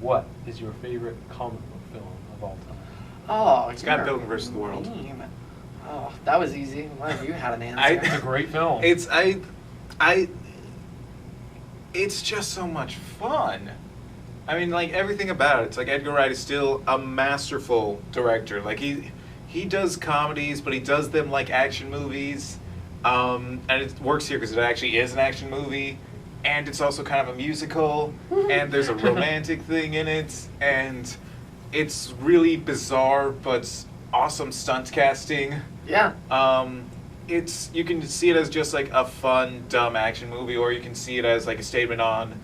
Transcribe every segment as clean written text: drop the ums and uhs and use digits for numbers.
what is your favorite comic book film of all time? Oh, Scott Pilgrim versus the World. Oh, that was easy. Why have you had an answer? It's a great film. It's just so much fun. I mean, like, everything about it. It's like Edgar Wright is still a masterful director. Like, he does comedies, but he does them like action movies. And it works here because it actually is an action movie. And it's also kind of a musical. And there's a romantic thing in it. And it's really bizarre, but awesome stunt casting. Yeah. You can see it as just like a fun, dumb action movie, or you can see it as like a statement on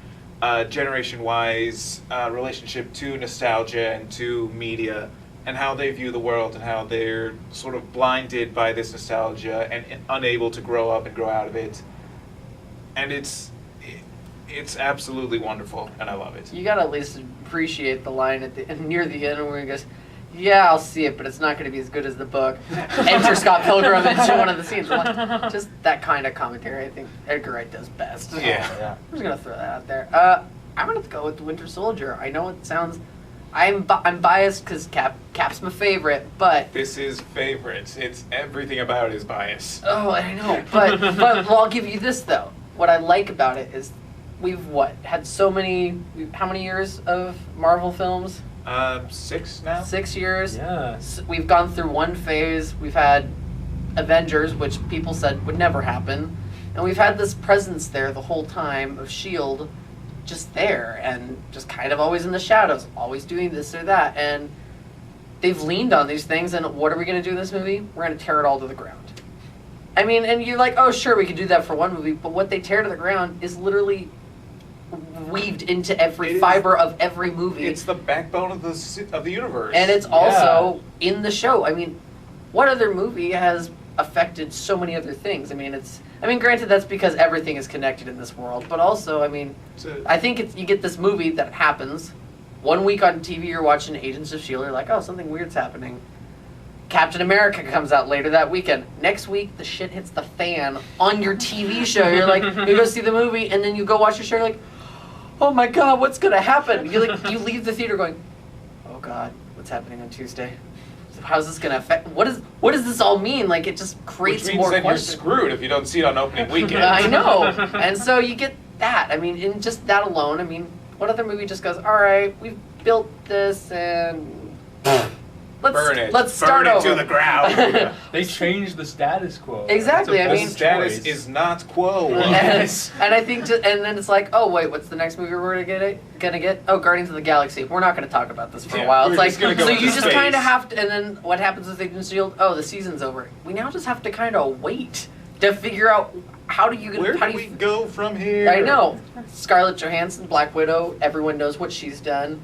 generation-wise relationship to nostalgia and to media, and how they view the world, and how they're sort of blinded by this nostalgia and unable to grow up and grow out of it. And it's absolutely wonderful, and I love it. You gotta at least appreciate the line near the end where he goes, "Yeah, I'll see it, but it's not going to be as good as the book." Enter Scott Pilgrim into one of the scenes. I'm like, just that kind of commentary, I think Edgar Wright does best. Yeah. I'm just going to throw that out there. I'm going to go with The Winter Soldier. I know it sounds... I'm biased because Cap's my favorite, but... This is favorites. It's everything about it is bias. Oh, I know. But well, I'll give you this, though. What I like about it is we've, had so many... How many years of Marvel films? 6 now? 6 years. Yeah. We've gone through one phase. We've had Avengers, which people said would never happen. And we've had this presence there the whole time of S.H.I.E.L.D. just there and just kind of always in the shadows, always doing this or that. And they've leaned on these things, and what are we going to do in this movie? We're going to tear it all to the ground. I mean, and you're like, oh, sure, we could do that for one movie, but what they tear to the ground is literally weaved into every fiber of every movie. It's the backbone of the universe. And it's also in the show. I mean, what other movie has affected so many other things? I mean, granted, that's because everything is connected in this world, but also, I mean, I think you get this movie that happens. 1 week on TV, you're watching Agents of S.H.I.E.L.D., you're like, oh, something weird's happening. Captain America comes out later that weekend. Next week, the shit hits the fan on your TV show. You're like, you go see the movie, and then you go watch your show, you're like, oh my God, what's gonna happen? You leave the theater going, oh God, what's happening on Tuesday? How's this gonna affect? What does this all mean? Like, it just creates Which means more then questions. you're screwed if you don't see it on opening weekend. I know, and so you get that. I mean, in just that alone, I mean, what other movie just goes, all right, we've built this and let's start Burn it over. to the ground. They changed the status quo. Exactly. I The mean, status choice. is not quo. and I think, and then it's like, oh wait, what's the next movie we're gonna get? Oh, Guardians of the Galaxy. We're not gonna talk about this for a while. It's we're like, just gonna go so into you just space. kind of have to. And then what happens with Agents of S.H.I.E.L.D.? Oh, the season's over. We now just have to kind of wait to figure out Where do we go from here? I know. Scarlett Johansson, Black Widow. Everyone knows what she's done.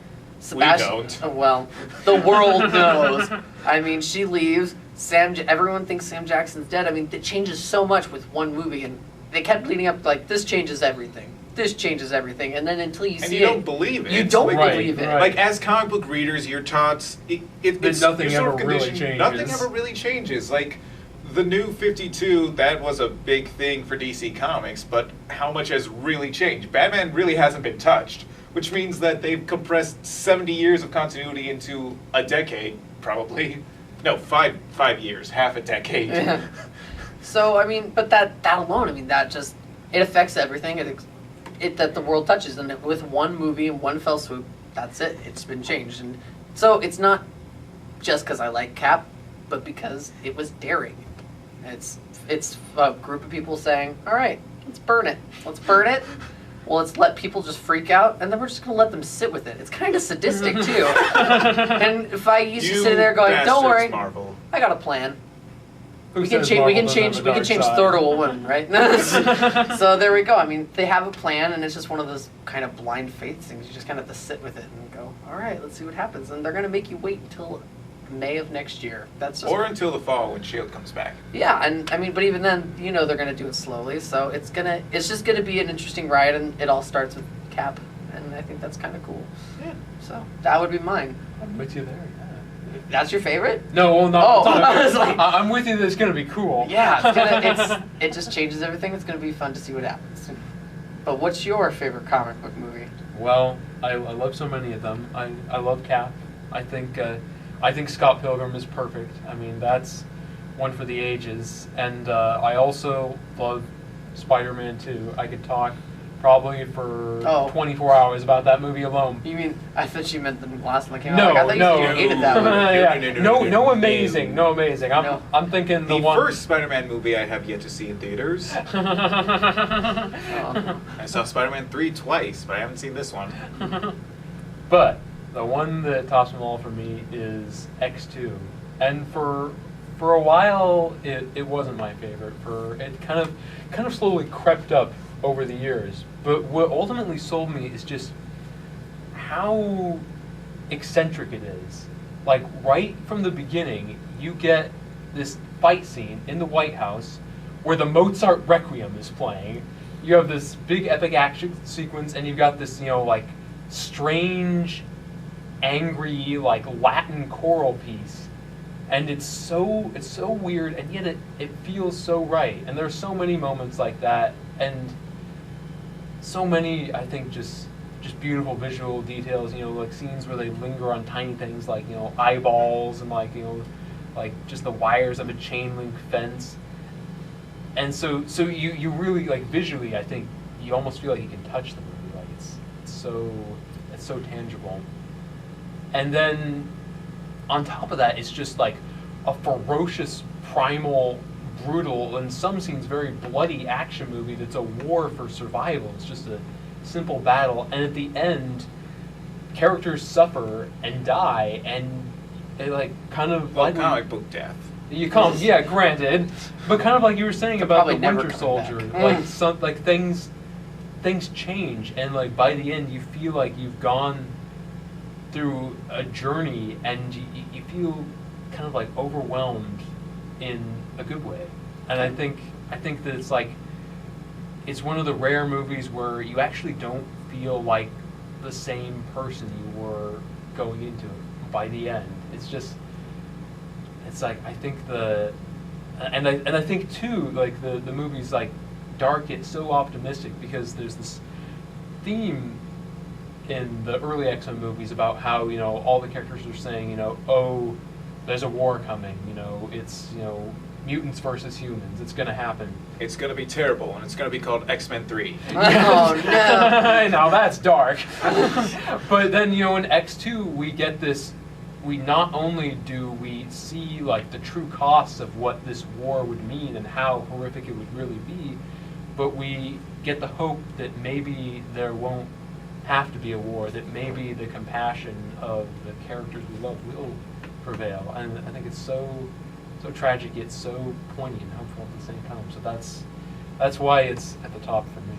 don't. Well, the world knows. I mean, she leaves. Everyone thinks Sam Jackson's dead. I mean, it changes so much with one movie, and they kept leading up like, this changes everything. This changes everything, and then until you see it, And you don't believe it. you don't Right, believe it. right. Like, as comic book readers, you're taught it's nothing you're sort of ever really conditioned- Nothing changes. ever really changes. Like, the new 52, that was a big thing for DC Comics, but how much has really changed? Batman really hasn't been touched, which means that they've compressed 70 years of continuity into a decade, probably. No, 5 years, half a decade. Yeah. So I mean, but that alone, I mean, that just it affects everything. It that the world touches, and with one movie and one fell swoop, that's it. It's been changed, and so it's not just because I like Cap, but because it was daring. It's a group of people saying, all right, let's burn it. Let's burn it. Well, let's let people just freak out, and then we're just going to let them sit with it. It's kind of sadistic, too. And if I used to sit there going, don't worry, Marvel. I got a plan. Who We can says change. We Marvel can doesn't change. have We a can dark change side? Thor to a woman, right? So there we go. I mean, they have a plan, and it's just one of those kind of blind faith things. You just kind of have to sit with it and go, all right, let's see what happens. And they're going to make you wait until May of next year. That's just, Or until the fall when S.H.I.E.L.D. comes back. yeah, and I mean, but even then, you know, they're going to do it slowly. So it's just gonna be an interesting ride, and it all starts with Cap, and I think that's kind of cool. Yeah. So that would be mine. I'm with you there. That's your favorite? No, well, no. Oh, I'm I was like- I'm with you that it's gonna be cool. Yeah, it just changes everything. It's gonna be fun to see what happens. But what's your favorite comic book movie? Well, I love so many of them. I love Cap. I think Scott Pilgrim is perfect. I mean, that's one for the ages. And I also love Spider-Man 2. I could talk probably for 24 hours about that movie alone. You mean, I thought you meant the last one that came No, out. Like, I thought no. you hated that one. No amazing. I'm thinking the one. first Spider-Man movie I have yet to see in theaters. I saw Spider-Man 3 twice, but I haven't seen this one. But the one that tops them all for me is X2. And for a while, it wasn't my favorite. It kind of slowly crept up over the years. But what ultimately sold me is just how eccentric it is. Like, right from the beginning, you get this fight scene in the White House where the Mozart Requiem is playing. You have this big epic action sequence, and you've got this, like, strange, angry, like, Latin choral piece. And it's so weird, and yet it feels so right. And there's so many moments like that, and so many, I think, just beautiful visual details, like scenes where they linger on tiny things like, eyeballs and like, like just the wires of a chain link fence. And so you really, like, visually, I think you almost feel like you can touch the movie. Like it's so tangible. And then on top of that, it's just like a ferocious, primal, brutal, in some scenes very bloody action movie that's a war for survival. It's just a simple battle, and at the end, characters suffer and die, and they like kind of comic book death. You call them, yeah, granted, but kind of like you were saying about the Winter Soldier, like things change, and like by the end, you feel like you've gone through a journey, and you feel kind of like overwhelmed in a good way. And I think that it's like, it's one of the rare movies where you actually don't feel like the same person you were going into it by the end. It's like, I think I think too, like the movie's like dark yet so optimistic, because there's this theme in the early X-Men movies about how, all the characters are saying, oh, there's a war coming, it's, mutants versus humans, it's gonna happen. It's gonna be terrible, and it's gonna be called X-Men 3. Oh, no. Now that's dark. But then, in X2, we get this, we not only do we see, like, the true costs of what this war would mean and how horrific it would really be, but we get the hope that maybe there won't have to be a war, that maybe the compassion of the characters we love will prevail. And I think it's so tragic yet so poignant and hopeful at the same time. So that's why it's at the top for me.